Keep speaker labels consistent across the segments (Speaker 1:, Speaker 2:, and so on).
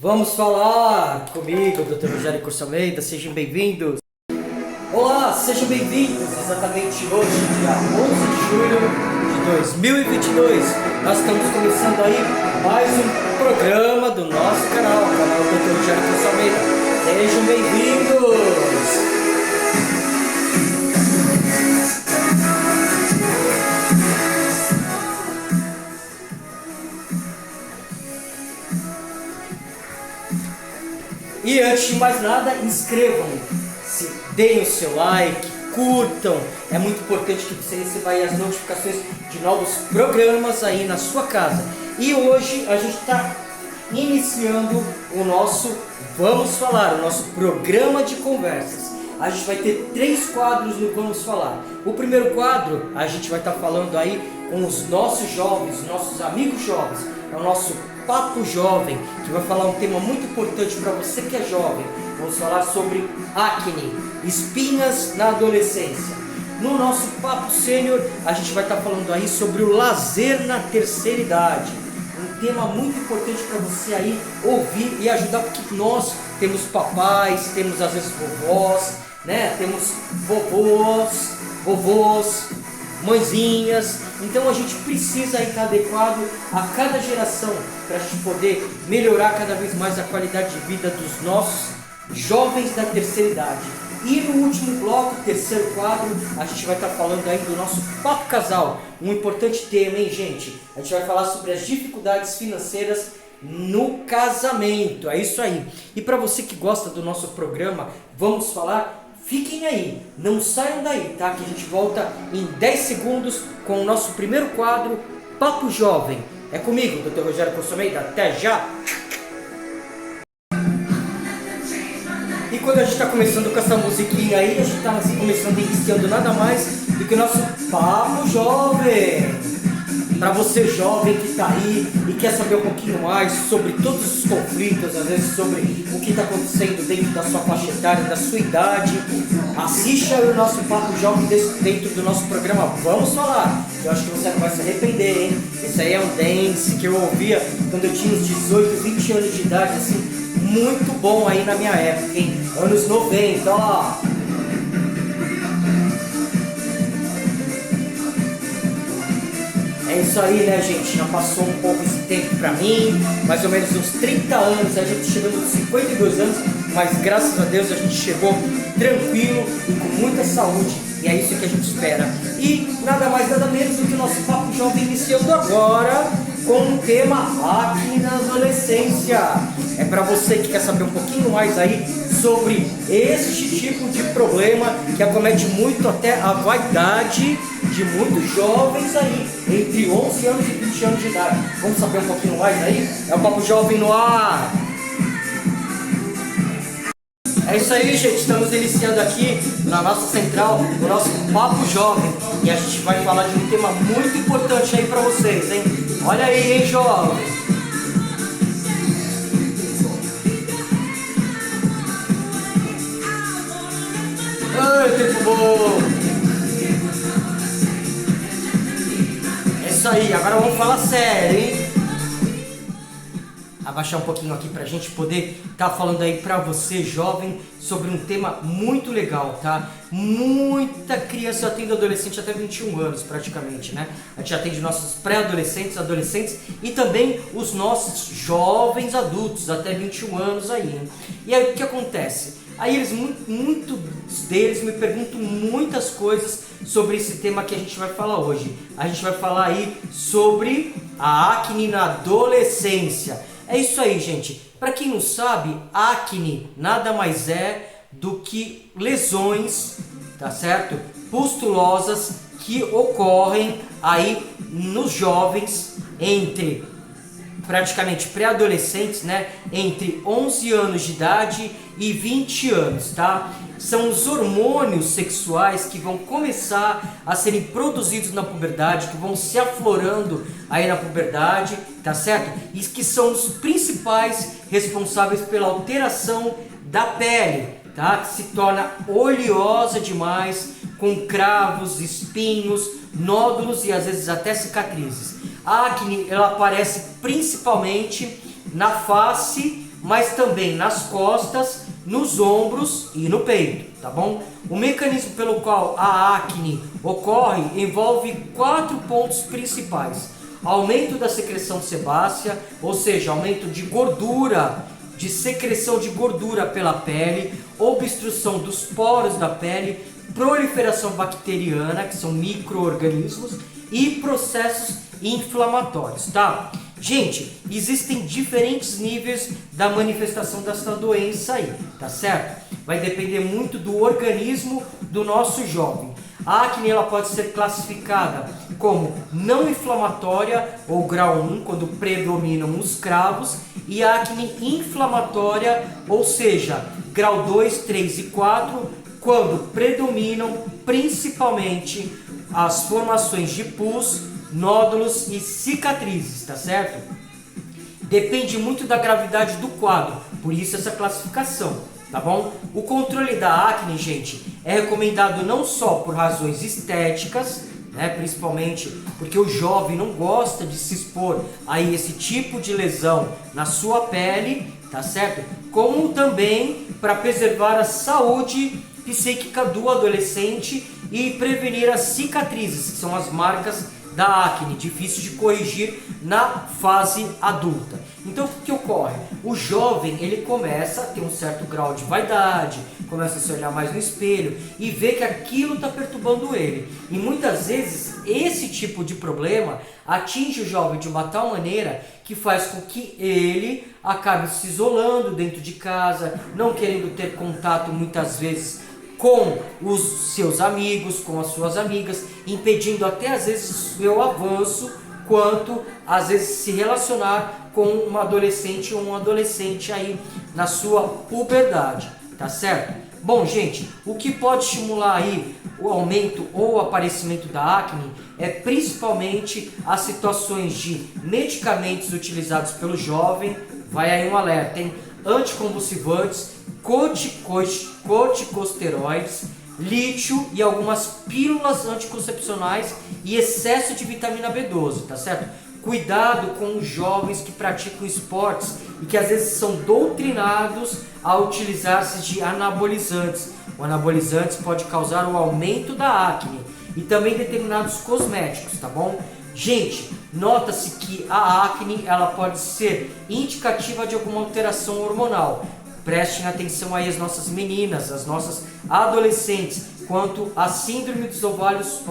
Speaker 1: Vamos falar comigo, Dr. Rogério Curso Almeida, sejam bem-vindos. Olá, sejam bem-vindos, exatamente hoje, dia 11 de julho de 2022. Nós estamos começando aí mais um programa do nosso canal, o canal do Dr. Rogério Curso Almeida. Sejam bem-vindos. E antes de mais nada, inscrevam-se, deem o seu like, curtam. É muito importante que você receba aí as notificações de novos programas aí na sua casa. E hoje a gente está iniciando o nosso Vamos Falar, o nosso programa de conversas. A gente vai ter 3 quadros no Vamos Falar. O primeiro quadro, a gente vai estar falando aí com os nossos jovens, nossos amigos jovens. É o nosso Papo Jovem, que vai falar um tema muito importante para você que é jovem. Vamos falar sobre acne, espinhas na adolescência. No nosso Papo Sênior, a gente vai estar falando aí sobre o lazer na terceira idade. Um tema muito importante para você aí ouvir e ajudar, porque nós temos papais, temos às vezes vovós, né? Temos vovôs, mãezinhas. Então a gente precisa estar adequado a cada geração para a gente poder melhorar cada vez mais a qualidade de vida dos nossos jovens da terceira idade. E no último bloco, terceiro quadro, a gente vai estar falando aí do nosso Papo Casal. Um importante tema, hein, gente? A gente vai falar sobre as dificuldades financeiras no casamento. É isso aí. E para você que gosta do nosso programa, vamos falar. Fiquem aí, não saiam daí, tá? Que a gente volta em 10 segundos com o nosso primeiro quadro, Papo Jovem. É comigo, Dr. Rogério Curso Almeida. Até já! E quando a gente está começando com essa musiquinha aí, a gente está começando iniciando nada mais do que o nosso Papo Jovem. Para você jovem que está aí e quer saber um pouquinho mais sobre todos os conflitos, às vezes sobre o que está acontecendo dentro da sua faixa etária, da sua idade, assista o nosso Papo Jovem dentro do nosso programa Vamos Falar. Eu acho que você não vai se arrepender, hein? Esse aí é um dance que eu ouvia quando eu tinha uns 18, 20 anos de idade, assim, muito bom aí na minha época, hein? Anos 90, ó. É isso aí, né, gente? Já passou um pouco esse tempo pra mim, mais ou menos uns 30 anos, a gente chegou nos 52 anos, mas graças a Deus a gente chegou tranquilo e com muita saúde, e é isso que a gente espera. E nada mais, nada menos do que o nosso Papo Jovem iniciando agora com o tema acne na adolescência. É para você que quer saber um pouquinho mais aí sobre este tipo de problema que acomete muito até a vaidade de muitos jovens aí, entre 11 anos e 20 anos de idade. Vamos saber um pouquinho mais aí? É o Papo Jovem no ar! É isso aí, gente, estamos iniciando aqui na nossa central, no nosso Papo Jovem. E a gente vai falar de um tema muito importante aí pra vocês, hein? Olha aí, hein, jovem! Ai, tempo bom! É isso aí, agora vamos falar sério, hein? Abaixar um pouquinho aqui pra gente poder estar falando aí pra você, jovem, sobre um tema muito legal, tá? Muita criança, eu atendo adolescente até 21 anos praticamente, né? A gente atende nossos pré-adolescentes, adolescentes e também os nossos jovens adultos até 21 anos aí, hein? E aí o que acontece? Aí eles, muitos deles me perguntam muitas coisas sobre esse tema que a gente vai falar hoje. A gente vai falar aí sobre a acne na adolescência. É isso aí, gente. Para quem não sabe, acne nada mais é do que lesões, tá certo? Pustulosas que ocorrem aí nos jovens entre praticamente pré-adolescentes, né? Entre 11 anos de idade e 20 anos, tá? São os hormônios sexuais que vão começar a serem produzidos na puberdade, que vão se aflorando aí na puberdade, tá certo? E que são os principais responsáveis pela alteração da pele, tá? Que se torna oleosa demais, com cravos, espinhos, nódulos e às vezes até cicatrizes. A acne, ela aparece principalmente na face mas também nas costas, nos ombros e no peito, tá bom? O mecanismo pelo qual a acne ocorre envolve 4 pontos principais: aumento da secreção sebácea, ou seja, aumento de gordura, de secreção de gordura pela pele, obstrução dos poros da pele, proliferação bacteriana, que são micro-organismos, e processos inflamatórios, tá? Gente, existem diferentes níveis da manifestação dessa doença aí, tá certo? Vai depender muito do organismo do nosso jovem. A acne ela pode ser classificada como não inflamatória ou grau 1, quando predominam os cravos, e a acne inflamatória, ou seja, grau 2, 3 e 4, quando predominam principalmente as formações de pus, nódulos e cicatrizes, tá certo? Depende muito da gravidade do quadro, por isso essa classificação, tá bom? O controle da acne, gente, é recomendado não só por razões estéticas, né, principalmente porque o jovem não gosta de se expor a esse tipo de lesão na sua pele, tá certo? Como também para preservar a saúde psíquica do adolescente e prevenir as cicatrizes, que são as marcas da acne, difícil de corrigir na fase adulta. Então o que ocorre? O jovem ele começa a ter um certo grau de vaidade, começa a se olhar mais no espelho e vê que aquilo está perturbando ele. E muitas vezes esse tipo de problema atinge o jovem de uma tal maneira que faz com que ele acabe se isolando dentro de casa, não querendo ter contato muitas vezes com os seus amigos, com as suas amigas, impedindo até às vezes o seu avanço, quanto às vezes se relacionar com uma adolescente ou um adolescente aí na sua puberdade, tá certo? Bom, gente, o que pode estimular aí o aumento ou o aparecimento da acne é principalmente as situações de medicamentos utilizados pelo jovem. Vai aí um alerta, hein? Anticonvulsivantes, corticosteroides, lítio e algumas pílulas anticoncepcionais e excesso de vitamina B12, tá certo? Cuidado com os jovens que praticam esportes e que às vezes são doutrinados a utilizar-se de anabolizantes. O anabolizantes pode causar o aumento da acne e também determinados cosméticos, tá bom? Gente, nota-se que a acne ela pode ser indicativa de alguma alteração hormonal. Prestem atenção aí as nossas meninas, as nossas adolescentes, quanto à síndrome dos ovários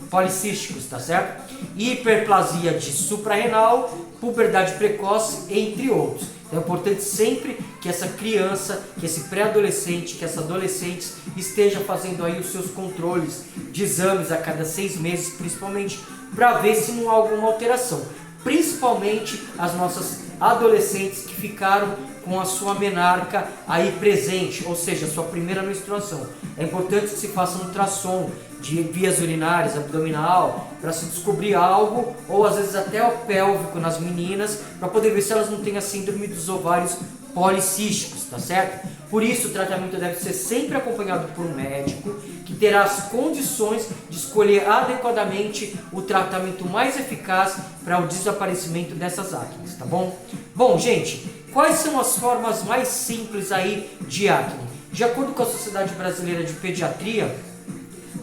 Speaker 1: policísticos, tá certo? Hiperplasia de suprarrenal, puberdade precoce, entre outros. Então é importante sempre que essa criança, que esse pré-adolescente, que essa adolescente esteja fazendo aí os seus controles de exames a cada 6 meses, principalmente, para ver se não há alguma alteração. Principalmente as nossas adolescentes que ficaram com a sua menarca aí presente, ou seja, a sua primeira menstruação. É importante que se faça um ultrassom de vias urinárias, abdominal, para se descobrir algo, ou às vezes até o pélvico nas meninas, para poder ver se elas não têm a síndrome dos ovários policísticos, tá certo? Por isso o tratamento deve ser sempre acompanhado por um médico, que terá as condições de escolher adequadamente o tratamento mais eficaz para o desaparecimento dessas acnes, tá bom? Bom, gente, quais são as formas mais simples aí de acne? De acordo com a Sociedade Brasileira de Pediatria,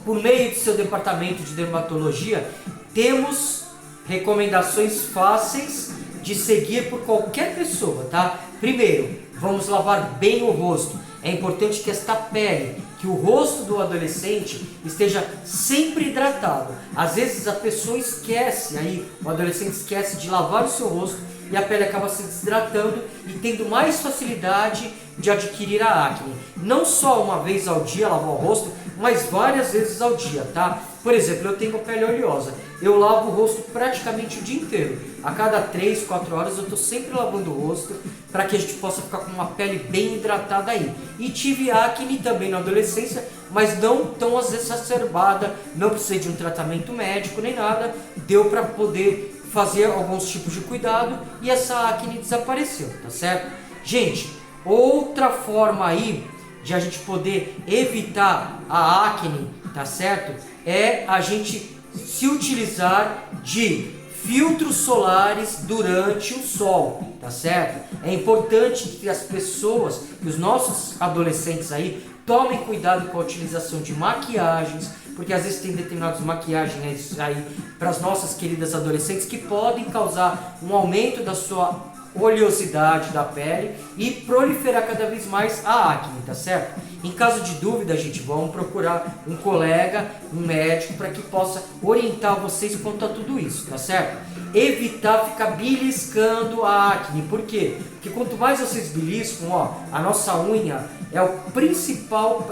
Speaker 1: por meio de seu departamento de dermatologia, temos recomendações fáceis de seguir por qualquer pessoa, tá? Primeiro, vamos lavar bem o rosto. É importante que esta pele, que o rosto do adolescente esteja sempre hidratado. Às vezes a pessoa esquece, aí o adolescente esquece de lavar o seu rosto e a pele acaba se desidratando e tendo mais facilidade de adquirir a acne. Não só uma vez ao dia lavar o rosto, mas várias vezes ao dia, tá? Por exemplo, eu tenho pele oleosa, eu lavo o rosto praticamente o dia inteiro. A cada 3, 4 horas eu estou sempre lavando o rosto para que a gente possa ficar com uma pele bem hidratada aí. E tive acne também na adolescência, mas não tão exacerbada, não precisei de um tratamento médico nem nada, deu para poder fazer alguns tipos de cuidado e essa acne desapareceu, tá certo? Gente, outra forma aí de a gente poder evitar a acne, tá certo? É a gente se utilizar de filtros solares durante o sol, tá certo? É importante que as pessoas, que os nossos adolescentes aí, tomem cuidado com a utilização de maquiagens, porque às vezes tem determinadas maquiagens aí para as nossas queridas adolescentes que podem causar um aumento da sua oleosidade da pele e proliferar cada vez mais a acne, tá certo? Em caso de dúvida, gente, vamos procurar um colega, um médico, para que possa orientar vocês quanto a tudo isso, tá certo? Evitar ficar beliscando a acne, por quê? Porque quanto mais vocês beliscam, ó, a nossa unha é a principal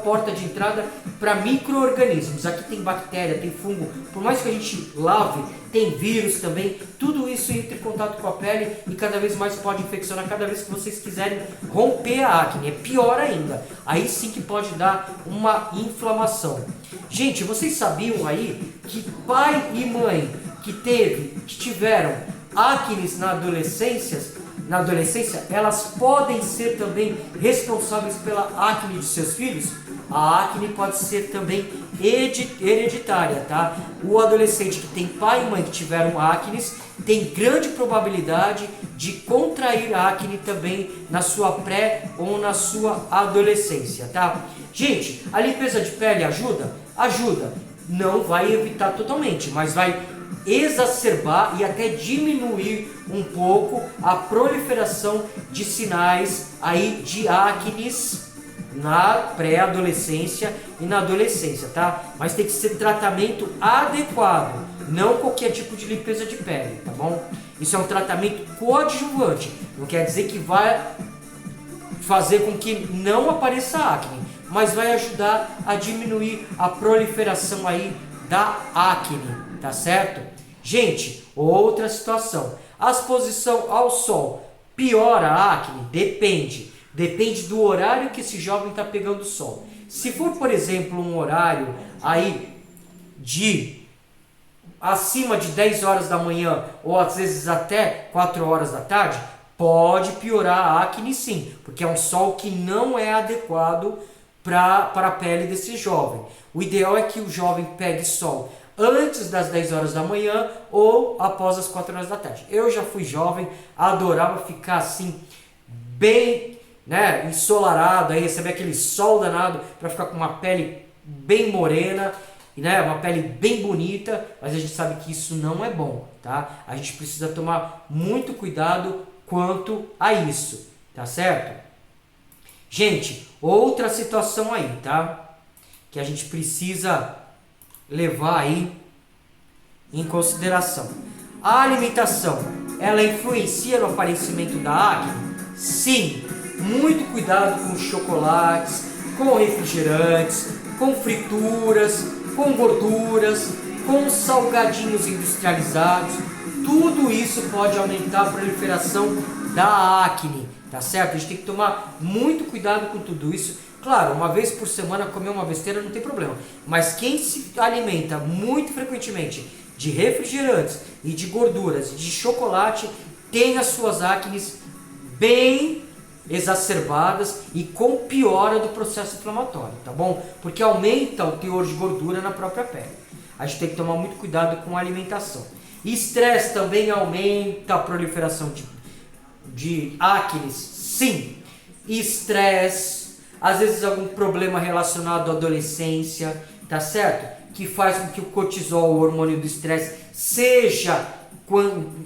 Speaker 1: porta de entrada para micro-organismos. Aqui tem bactéria, tem fungo, por mais que a gente lave, tem vírus também, tudo isso entra em contato com a pele e cada vez mais pode infeccionar cada vez que vocês quiserem romper a acne. É pior ainda, aí sim que pode dar uma inflamação. Gente, vocês sabiam aí que pai e mãe que tiveram acnes na adolescência, elas podem ser também responsáveis pela acne de seus filhos? A acne pode ser também hereditária, tá? O adolescente que tem pai e mãe que tiveram acnes tem grande probabilidade de contrair acne também na sua pré ou na sua adolescência, tá? Gente, a limpeza de pele ajuda? Ajuda. Não vai evitar totalmente, mas vai exacerbar e até diminuir um pouco a proliferação de sinais aí de acnes na pré-adolescência e na adolescência, tá? Mas tem que ser tratamento adequado, não qualquer tipo de limpeza de pele, tá bom? Isso é um tratamento coadjuvante, não quer dizer que vai fazer com que não apareça acne, mas vai ajudar a diminuir a proliferação aí da acne, tá certo? Gente, outra situação, a exposição ao sol piora a acne? Depende do horário que esse jovem está pegando o sol. Se for, por exemplo, um horário aí de acima de 10 horas da manhã ou às vezes até 4 horas da tarde, pode piorar a acne sim, porque é um sol que não é adequado para a pele desse jovem. O ideal é que o jovem pegue sol antes das 10 horas da manhã ou após as 4 horas da tarde. Eu já fui jovem, adorava ficar assim, bem ensolarado, aí receber aquele sol danado para ficar com uma pele bem morena, uma pele bem bonita, mas a gente sabe que isso não é bom, tá? A gente precisa tomar muito cuidado quanto a isso, tá certo? Gente, outra situação aí, tá? Que a gente precisa levar aí em consideração. A alimentação, ela influencia no aparecimento da acne? Sim, muito cuidado com chocolates, com refrigerantes, com frituras, com gorduras, com salgadinhos industrializados. Tudo isso pode aumentar a proliferação da acne, tá certo? A gente tem que tomar muito cuidado com tudo isso. Claro, uma vez por semana comer uma besteira não tem problema, mas quem se alimenta muito frequentemente de refrigerantes e de gorduras e de chocolate tem as suas acnes bem exacerbadas e com piora do processo inflamatório, tá bom? Porque aumenta o teor de gordura na própria pele. A gente tem que tomar muito cuidado com a alimentação. Estresse também aumenta a proliferação de acnes? Sim. Estresse, às vezes algum problema relacionado à adolescência, tá certo? Que faz com que o cortisol, o hormônio do estresse, seja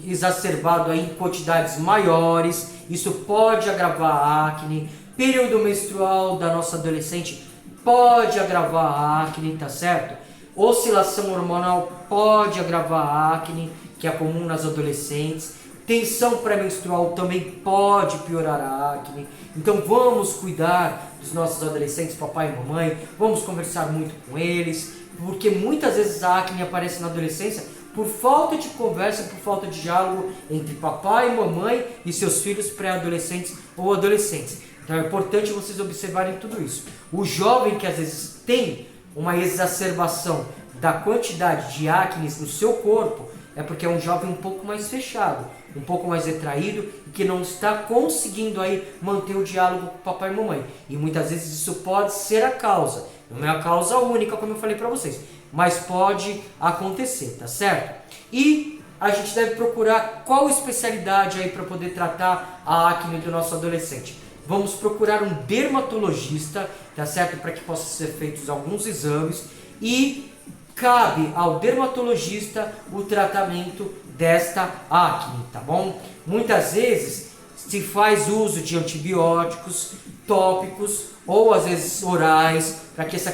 Speaker 1: exacerbado aí em quantidades maiores. Isso pode agravar a acne. Período menstrual da nossa adolescente pode agravar a acne, tá certo? Oscilação hormonal pode agravar a acne, que é comum nas adolescentes. Tensão pré-menstrual também pode piorar a acne. Então vamos cuidar dos nossos adolescentes, papai e mamãe. Vamos conversar muito com eles, porque muitas vezes a acne aparece na adolescência por falta de conversa, por falta de diálogo entre papai e mamãe e seus filhos pré-adolescentes ou adolescentes. Então é importante vocês observarem tudo isso. O jovem que às vezes tem uma exacerbação da quantidade de acnes no seu corpo é porque é um jovem um pouco mais fechado, um pouco mais retraído e que não está conseguindo aí manter o diálogo com papai e mamãe. E muitas vezes isso pode ser a causa. Não é a causa única, como eu falei para vocês, mas pode acontecer, tá certo? E a gente deve procurar qual especialidade aí para poder tratar a acne do nosso adolescente. Vamos procurar um dermatologista, tá certo? Para que possam ser feitos alguns exames e cabe ao dermatologista o tratamento desta acne, tá bom? Muitas vezes se faz uso de antibióticos tópicos ou às vezes orais para que essa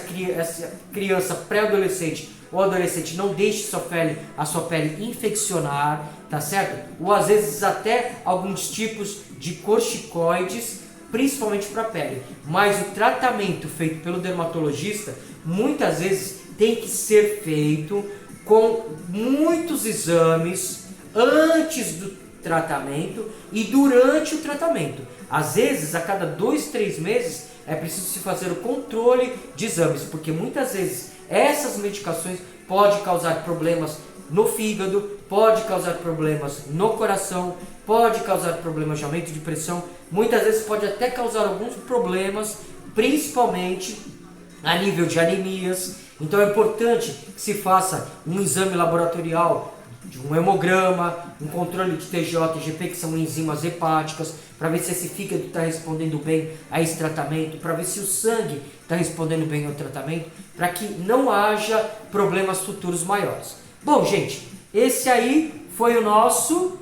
Speaker 1: criança pré-adolescente ou adolescente não deixe a sua pele infeccionar, tá certo? Ou às vezes até alguns tipos de corticoides, principalmente para a pele. Mas o tratamento feito pelo dermatologista muitas vezes tem que ser feito com muitos exames antes do tratamento e durante o tratamento. Às vezes, a cada 2, 3 meses, é preciso se fazer o controle de exames, porque muitas vezes essas medicações podem causar problemas no fígado, pode causar problemas no coração, pode causar problemas de aumento de pressão, muitas vezes pode até causar alguns problemas, principalmente a nível de anemias. Então é importante que se faça um exame laboratorial, de um hemograma, um controle de TJ e GP, que são enzimas hepáticas, para ver se esse fígado está respondendo bem a esse tratamento, para ver se o sangue está respondendo bem ao tratamento, para que não haja problemas futuros maiores. Bom, gente, esse aí foi o nosso,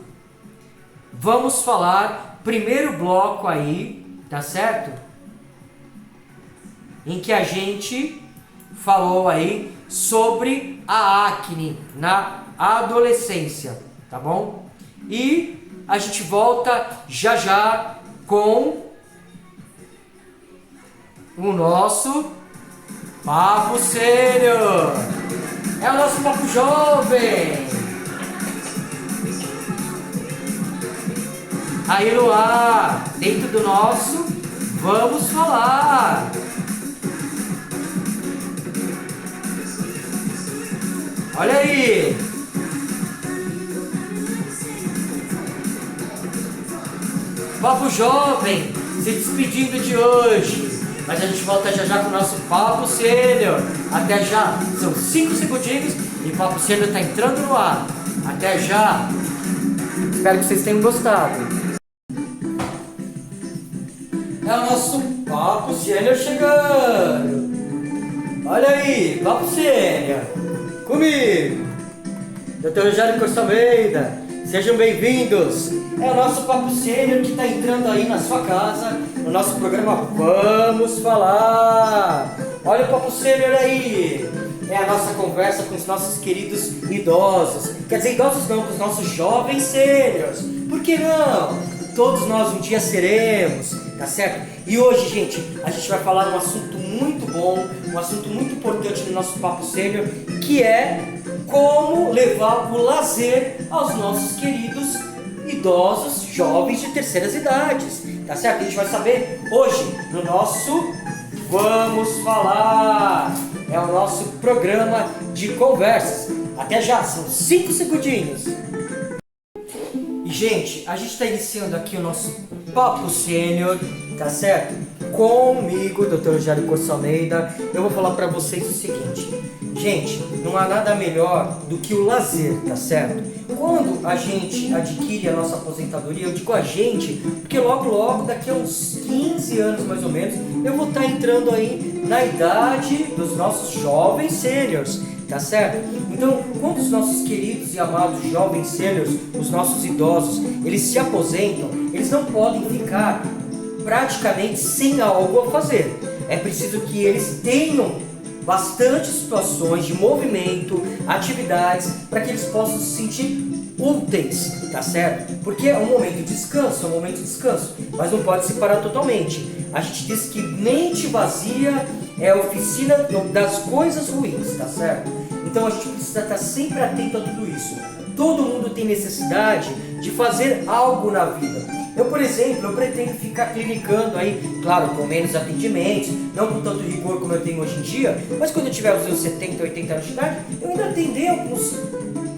Speaker 1: vamos falar, primeiro bloco aí, tá certo? Em que a gente falou aí sobre a acne na adolescência, tá bom? E a gente volta já já com o nosso Papo Sério. É o nosso Papo Jovem. Aí no ar, dentro do nosso Vamos Falar. Olha aí! Papo Jovem se despedindo de hoje. Mas a gente volta já já com o nosso Papo Sênior. Até já! São 5 segundinhos e o Papo Sênior está entrando no ar. Até já! Espero que vocês tenham gostado. É o nosso Papo Sênior chegando. Olha aí, Papo Sênior. Comigo, Dr. Jário Costa Almeida, sejam bem-vindos. É o nosso Papo Sênior que está entrando aí na sua casa, no nosso programa Vamos Falar. Olha o Papo Sênior aí, é a nossa conversa com os nossos queridos idosos. Quer dizer, idosos não, com os nossos jovens sêniors. Por que não? Todos nós um dia seremos, tá certo? E hoje, gente, a gente vai falar um assunto muito bom, um assunto muito importante no nosso Papo Sênior, que é como levar o lazer aos nossos queridos idosos, jovens de terceiras idades, tá certo? A gente vai saber hoje no nosso Vamos Falar, é o nosso programa de conversas. Até já, são 5 segundinhos. E gente, a gente está iniciando aqui o nosso Papo Sênior, tá certo? Comigo, Dr. Jário Costa Almeida, eu vou falar para vocês o seguinte. Gente, não há nada melhor do que o lazer, tá certo? Quando a gente adquire a nossa aposentadoria, eu digo a gente, porque logo, daqui a uns 15 anos mais ou menos, eu vou estar entrando aí na idade dos nossos jovens sêniors, tá certo? Então, quando os nossos queridos e amados jovens sêniors, os nossos idosos, eles se aposentam, eles não podem ficar praticamente sem algo a fazer. É preciso que eles tenham bastante situações de movimento, atividades, para que eles possam se sentir úteis, tá certo? Porque é um momento de descanso, mas não pode se parar totalmente. A gente diz que mente vazia é a oficina das coisas ruins, tá certo? Então a gente precisa estar sempre atento a tudo isso. Todo mundo tem necessidade de fazer algo na vida. Eu, por exemplo, eu pretendo ficar clinicando aí, claro, com menos atendimentos, não com tanto rigor como eu tenho hoje em dia, mas quando eu tiver os meus 70, 80 anos de idade, eu ainda atender alguns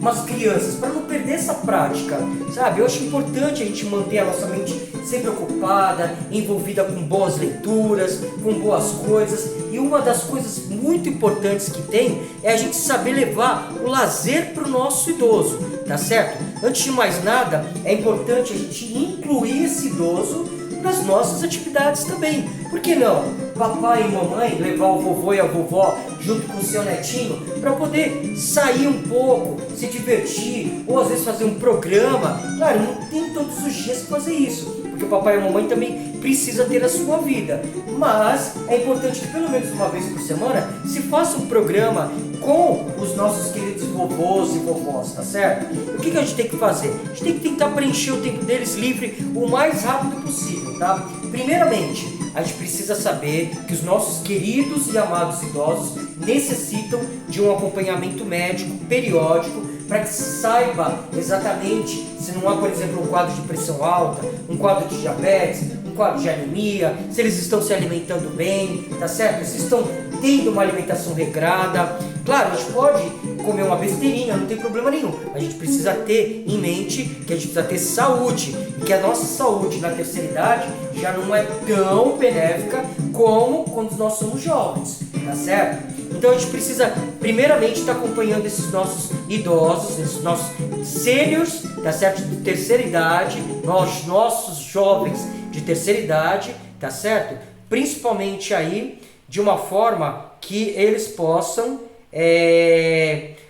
Speaker 1: umas crianças, para não perder essa prática, sabe? Eu acho importante a gente manter a nossa mente sempre ocupada, envolvida com boas leituras, com boas coisas. E uma das coisas muito importantes que tem é a gente saber levar o lazer para o nosso idoso, tá certo? Antes de mais nada, é importante a gente incluir esse idoso nas nossas atividades também. Por que não? Papai e mamãe levar o vovô e a vovó junto com o seu netinho para poder sair um pouco, se divertir, ou às vezes fazer um programa. Claro, não tem todos os dias que fazer isso, porque o papai e a mamãe também precisa ter a sua vida, mas é importante que pelo menos uma vez por semana se faça um programa com os nossos queridos vovôs e vovós, tá certo? O que a gente tem que fazer? A gente tem que tentar preencher o tempo deles livre o mais rápido possível, tá? Primeiramente, a gente precisa saber que os nossos queridos e amados idosos necessitam de um acompanhamento médico periódico para que se saiba exatamente se não há, por exemplo, um quadro de pressão alta, um quadro de diabetes, um quadro de anemia, se eles estão se alimentando bem, tá certo? Se estão tendo uma alimentação regrada. Claro, a gente pode comer uma besteirinha, não tem problema nenhum. A gente precisa ter em mente que a gente precisa ter saúde e que a nossa saúde na terceira idade já não é tão benéfica como quando nós somos jovens, tá certo? Então a gente precisa primeiramente estar acompanhando esses nossos idosos, esses nossos sêniors, tá certo? De terceira idade, nossos jovens de terceira idade, tá certo? Principalmente aí de uma forma que eles possam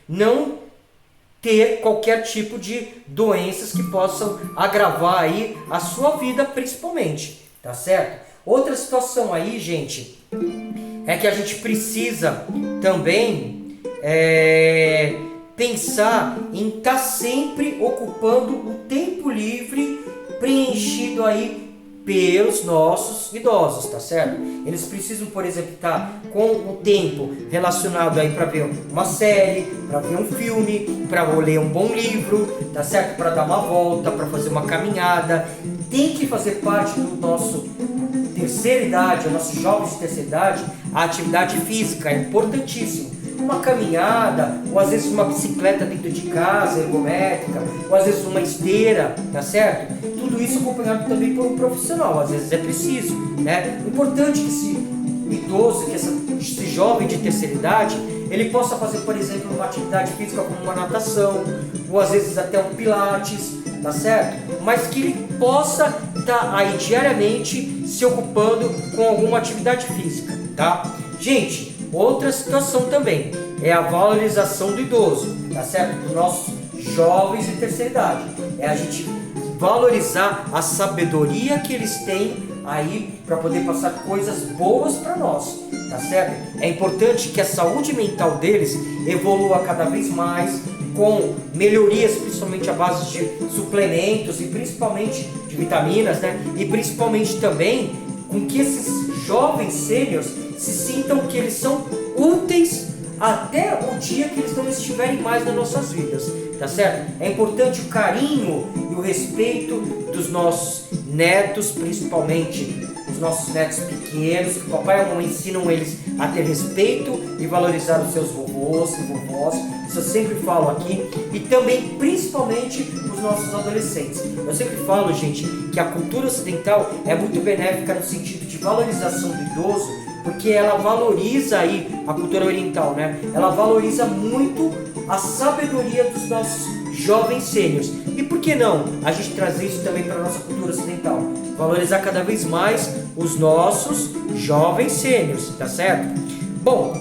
Speaker 1: não ter qualquer tipo de doenças que possam agravar aí a sua vida principalmente, tá certo? Outra situação aí, gente, é que a gente precisa também pensar em estar sempre ocupando o tempo livre preenchido aí pelos nossos idosos, tá certo? Eles precisam, por exemplo, estar com o tempo relacionado aí para ver uma série, para ver um filme, para ler um bom livro, tá certo? Para dar uma volta, para fazer uma caminhada. Tem que fazer parte do nosso terceira idade, os nossos jovens de terceira idade, a atividade física é importantíssimo. Uma caminhada, ou às vezes uma bicicleta dentro de casa, ergométrica, ou às vezes uma esteira, tá certo? Tudo isso acompanhado também por um profissional, às vezes é preciso, né? O importante é que esse idoso, que esse jovem de terceira idade, ele possa fazer, por exemplo, uma atividade física como uma natação, ou às vezes até um pilates, tá certo? Mas que ele possa estar aí diariamente se ocupando com alguma atividade física, tá? Gente, outra situação também é a valorização do idoso, tá certo? Dos nossos jovens de terceira idade. É a gente valorizar a sabedoria que eles têm aí para poder passar coisas boas para nós, tá certo? É importante que a saúde mental deles evolua cada vez mais, com melhorias principalmente à base de suplementos e principalmente de vitaminas, né? E principalmente também com que esses jovens sêniors se sintam que eles são úteis até o dia que eles não estiverem mais nas nossas vidas, tá certo? É importante o carinho e o respeito dos nossos netos, principalmente os nossos netos pequenos, que o papai e a mamãe ensinam eles a ter respeito e valorizar os seus vovôs e vovós. Isso eu sempre falo aqui. E também, principalmente, os nossos adolescentes. Eu sempre falo, gente, que a cultura ocidental é muito benéfica no sentido de valorização do idoso, porque ela valoriza aí a cultura oriental, né? Ela valoriza muito a sabedoria dos nossos jovens sêniors. E por que não a gente trazer isso também para a nossa cultura ocidental? Valorizar cada vez mais os nossos jovens sêniors, tá certo? Bom,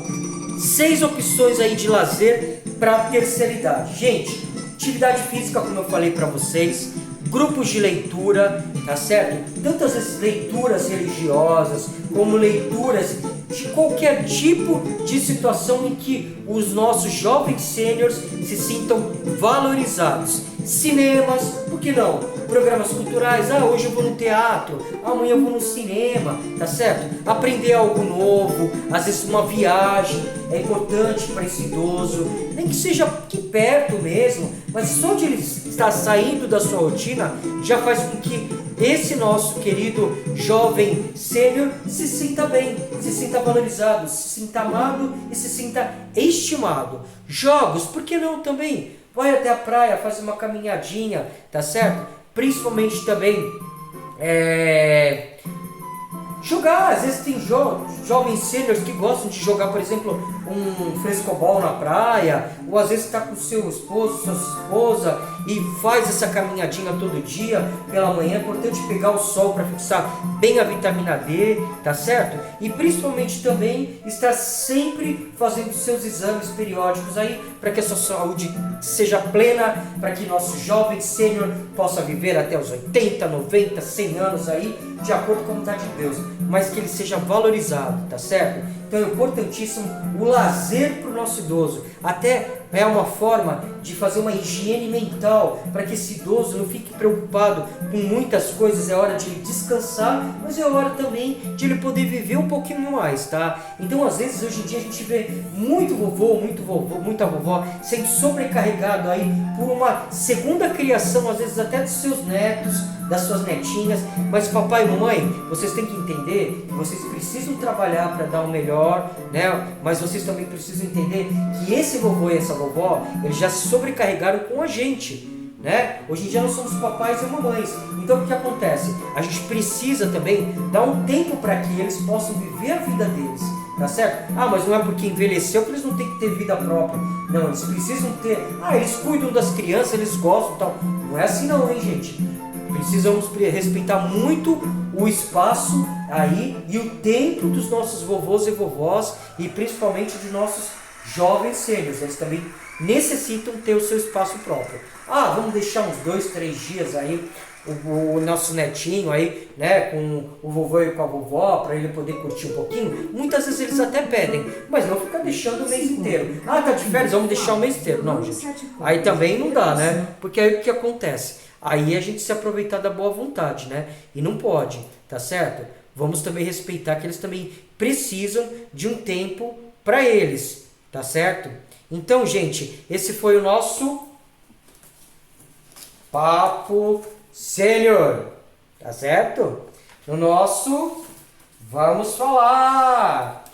Speaker 1: 6 opções aí de lazer para a terceira idade. Gente, atividade física, como eu falei para vocês, grupos de leitura, tá certo? Tanto as leituras religiosas, como leituras de qualquer tipo de situação em que os nossos jovens sêniors se sintam valorizados. Cinemas, por que não? Programas culturais, hoje eu vou no teatro, amanhã eu vou no cinema, tá certo? Aprender algo novo, às vezes uma viagem é importante para esse idoso, nem que seja aqui perto mesmo, mas só de ele estar saindo da sua rotina já faz com que esse nosso querido jovem sênior se sinta bem, se sinta valorizado, se sinta amado e se sinta estimado. Jogos, por que não também? vai até a praia, faz uma caminhadinha, tá certo? Principalmente também jogar, às vezes tem jovens sêniores que gostam de jogar, por exemplo, um frescobol na praia, ou às vezes está com seu esposo, sua esposa e faz essa caminhadinha todo dia, pela manhã. É importante pegar o sol para fixar bem a vitamina D, tá certo? E principalmente também estar sempre fazendo seus exames periódicos aí, para que a sua saúde seja plena, para que nosso jovem sênior possa viver até os 80, 90, 100 anos aí, de acordo com a vontade de Deus, mas que ele seja valorizado, tá certo? Então é importantíssimo o lazer para o nosso idoso. Até é uma forma de fazer uma higiene mental, para que esse idoso não fique preocupado com muitas coisas. É hora de ele descansar, mas é hora também de ele poder viver um pouquinho mais, tá? Então às vezes hoje em dia a gente vê muito vovô, muita vovó sendo sobrecarregado aí por uma segunda criação, às vezes até dos seus netos, das suas netinhas. Mas papai e mamãe, vocês têm que entender que vocês precisam trabalhar para dar o melhor, né? Mas vocês também precisam entender que esse vovô e essa vovó, eles já se sobrecarregaram com a gente, né? Hoje em dia nós somos papais e mamães. Então o que acontece? A gente precisa também dar um tempo para que eles possam viver a vida deles, tá certo? Ah, mas não é porque envelheceu que eles não têm que ter vida própria. Não, eles precisam ter. Ah, eles cuidam das crianças, eles gostam e tal. Não é assim não, hein, gente? Precisamos respeitar muito o espaço aí e o tempo dos nossos vovôs e vovós, e principalmente de nossos jovens sêniores. Eles também necessitam ter o seu espaço próprio. Ah, vamos deixar uns 2, 3 dias aí o nosso netinho aí, né, com o vovô e com a vovó, para ele poder curtir um pouquinho. Muitas vezes eles até pedem, mas não fica deixando o mês inteiro. Ah, tá de férias, vamos deixar o mês inteiro. Não, gente, aí também não dá, né? Porque aí o que acontece? Aí a gente se aproveitar da boa vontade, né? E não pode, tá certo? Vamos também respeitar que eles também precisam de um tempo para eles, tá certo? Então, gente, esse foi o nosso Papo Sênior, tá certo? No nosso Vamos Falar,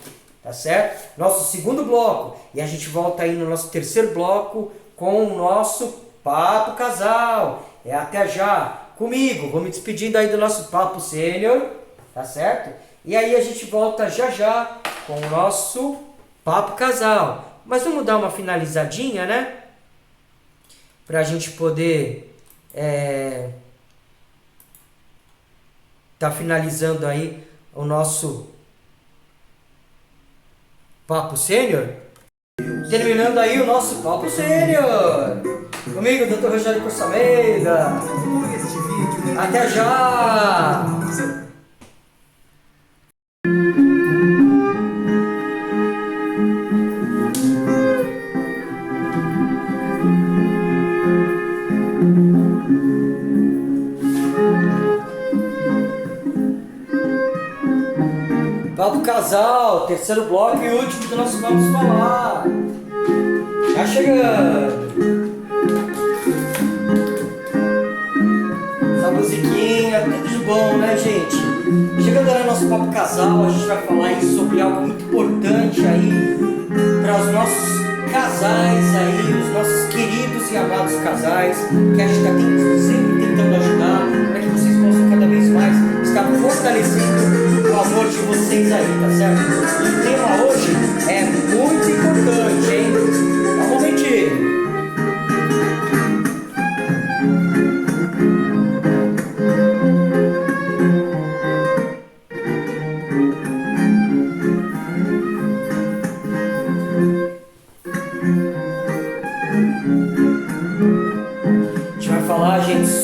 Speaker 1: tá certo? Nosso segundo bloco. E a gente volta aí no nosso terceiro bloco com o nosso Papo Casal. Até já comigo, vou me despedindo aí do nosso Papo Sênior, tá certo? E aí a gente volta já com o nosso Papo Casal. Mas vamos dar uma finalizadinha, né? Pra gente poder tá finalizando aí o nosso Papo Sênior. Terminando aí o nosso Papo Sênior. Comigo, Dr. Rogério Corsameida. Até já! Papo Casal, terceiro bloco e último do nosso Vamos Falar. Já chegando. Essa musiquinha, tudo de bom, né, gente? Chegando lá no nosso Papo Casal, a gente vai falar aí sobre algo muito importante aí para os nossos casais aí, os nossos queridos e amados casais, que a gente está sempre tentando ajudar para que vocês possam cada vez mais estar fortalecendo o amor de vocês aí, tá certo? E o tema hoje é muito importante, hein? Dá um momentinho.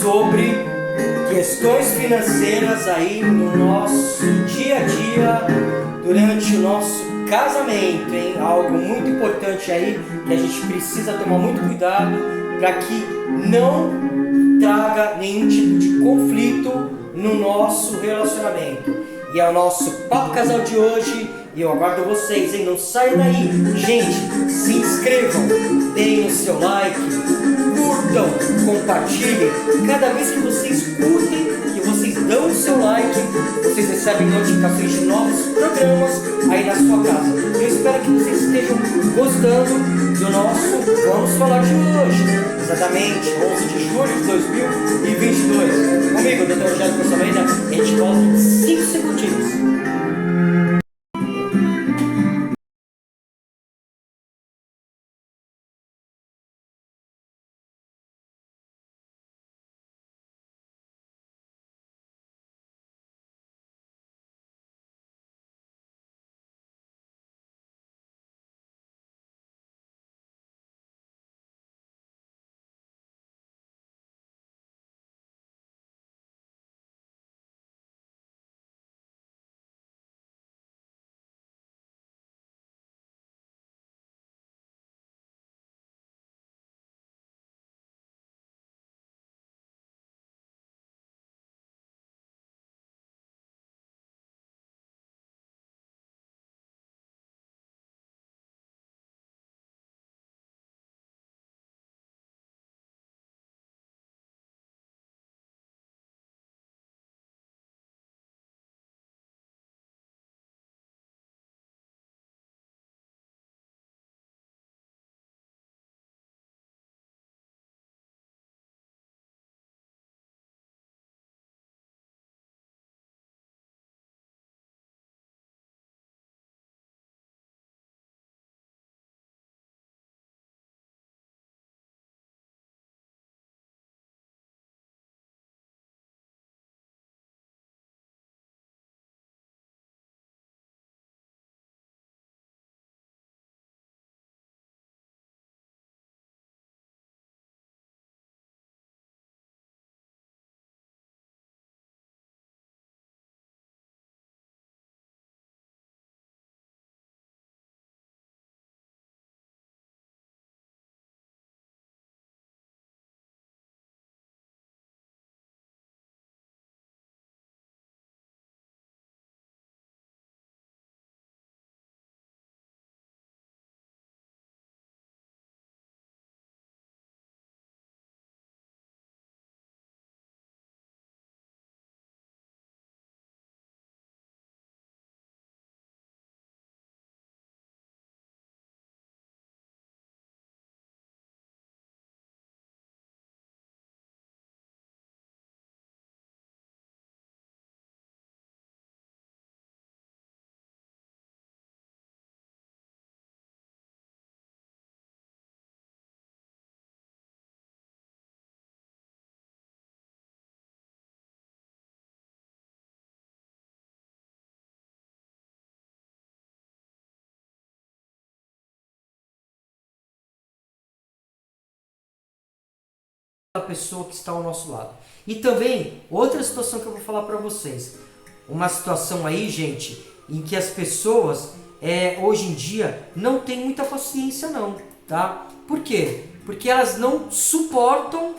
Speaker 1: Sobre questões financeiras aí no nosso dia a dia durante o nosso casamento, hein? Algo muito importante aí que a gente precisa tomar muito cuidado para que não traga nenhum tipo de conflito no nosso relacionamento. E é o nosso Papo Casal de hoje. E eu aguardo vocês, hein? Não saiam daí. Gente, se inscrevam, deem o seu like, curtam, compartilhem. Cada vez que vocês curtem, que vocês dão o seu like, vocês recebem notificações de novos programas aí na sua casa. Eu espero espero que vocês estejam gostando do nosso Vamos Falar de hoje. Exatamente, 11 de julho de 2022. Comigo, Dr. Rogério Pessoalmente, a gente volta em 5 segundinhos. A pessoa que está ao nosso lado. E também, outra situação que eu vou falar para vocês. Uma situação aí, gente, em que as pessoas, hoje em dia, não têm muita paciência não, tá? Por quê? Porque elas não suportam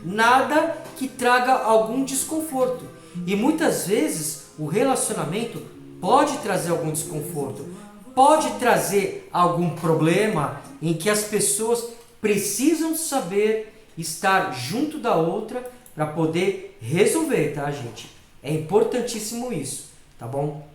Speaker 1: nada que traga algum desconforto. E muitas vezes, o relacionamento pode trazer algum desconforto. Pode trazer algum problema em que as pessoas precisam saber estar junto da outra para poder resolver, tá, gente? É importantíssimo isso, tá bom?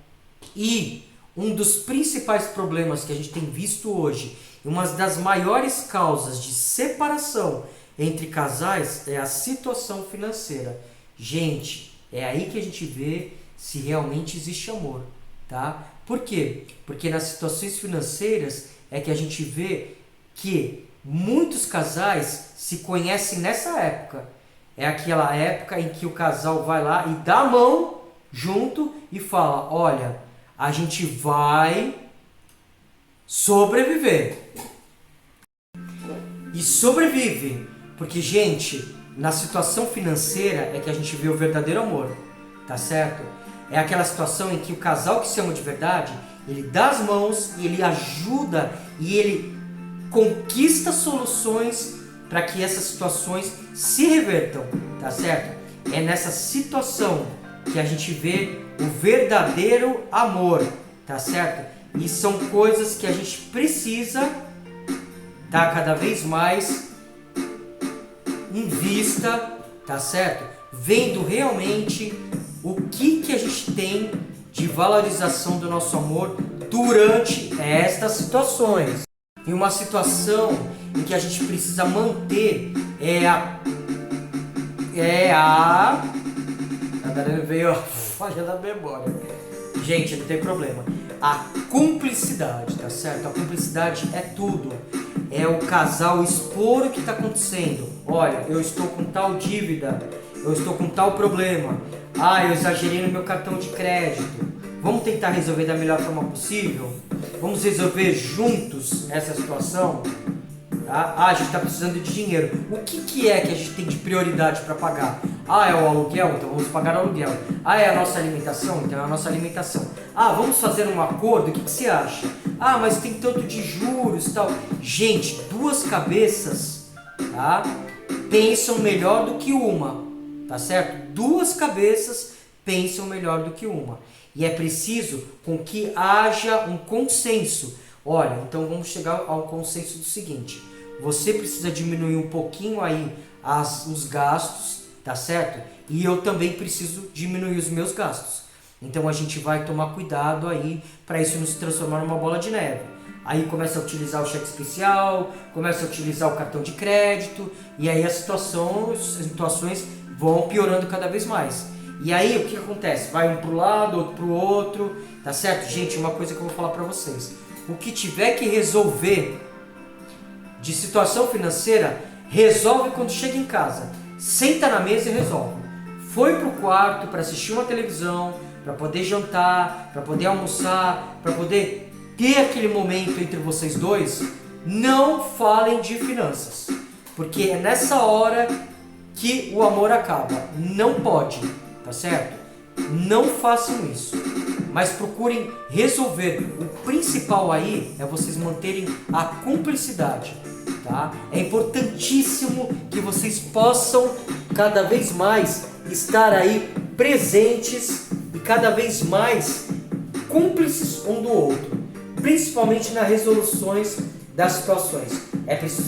Speaker 1: E um dos principais problemas que a gente tem visto hoje, uma das maiores causas de separação entre casais é a situação financeira. Gente, é aí que a gente vê se realmente existe amor, tá? Por quê? Porque nas situações financeiras é que a gente vê que muitos casais se conhecem nessa época. É aquela época em que o casal vai lá e dá a mão junto e fala: olha, a gente vai sobreviver. E sobrevive, porque, gente, na situação financeira é que a gente vê o verdadeiro amor, tá certo? É aquela situação em que o casal que se ama de verdade, ele dá as mãos e ele ajuda e ele conquista soluções para que essas situações se revertam, tá certo? É nessa situação que a gente vê o verdadeiro amor, tá certo? E são coisas que a gente precisa dar cada vez mais em vista, tá certo? Vendo realmente o que a gente tem de valorização do nosso amor durante estas situações. Em uma situação em que a gente precisa manter Agora veio a falha da memória. Gente, não tem problema. A cumplicidade, tá certo? A cumplicidade é tudo. É o casal expor o que está acontecendo. Olha, eu estou com tal dívida, eu estou com tal problema. Eu exagerei no meu cartão de crédito. Vamos tentar resolver da melhor forma possível? Vamos resolver juntos essa situação? Tá? A gente está precisando de dinheiro. O que é que a gente tem de prioridade para pagar? É o aluguel? Então vamos pagar o aluguel. É a nossa alimentação? Então é a nossa alimentação. Vamos fazer um acordo? O que você acha? Mas tem tanto de juros e tal. Gente, duas cabeças, tá, pensam melhor do que uma, tá certo? Duas cabeças pensam melhor do que uma. E é preciso com que haja um consenso. Olha, então vamos chegar ao consenso do seguinte: você precisa diminuir um pouquinho aí os gastos, tá certo? E eu também preciso diminuir os meus gastos. Então a gente vai tomar cuidado aí para isso não se transformar numa bola de neve. Aí começa a utilizar o cheque especial, começa a utilizar o cartão de crédito, e aí as situações vão piorando cada vez mais. E aí o que acontece? Vai um pro lado, outro pro outro, tá certo? Gente, uma coisa que eu vou falar para vocês: o que tiver que resolver de situação financeira, resolve quando chega em casa. Senta na mesa e resolve. Foi pro quarto para assistir uma televisão, para poder jantar, para poder almoçar, para poder ter aquele momento entre vocês dois. Não falem de finanças, porque é nessa hora que o amor acaba. Não pode, tá certo? Não façam isso, mas procurem resolver. O principal aí é vocês manterem a cumplicidade, tá? É importantíssimo que vocês possam cada vez mais estar aí presentes e cada vez mais cúmplices um do outro, principalmente nas resoluções das situações. É preciso